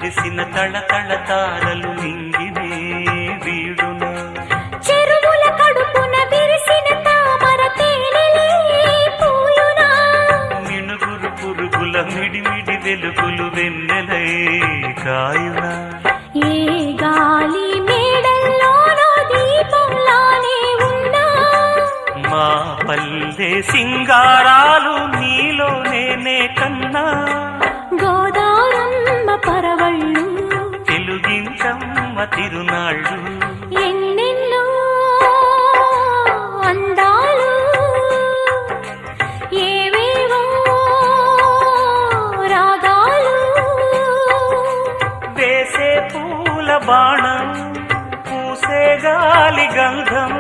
వెలిసిన తళతళ తారలు నింగినే వీడునా చెరువుల కడుపున విరిసిన తామర తేనెలే పూయునా మినుగురు పురుగుల మిడిమిడి వెలుగులు వెన్నెలై కాయునా ఏ గాలి మేడల్లోనో దీపంలానే ఉన్నా మా పల్లె సింగారాలు నీలో నేనే కన్నా గోదారమ్మ పరవళ్ళు తెలుగించమ్మ తిరునాళ్ళు ఎన్నెన్నో అందాలు ఏవేవో రాగాలు వేసే పూల బాణం పూసే గాలి గంధం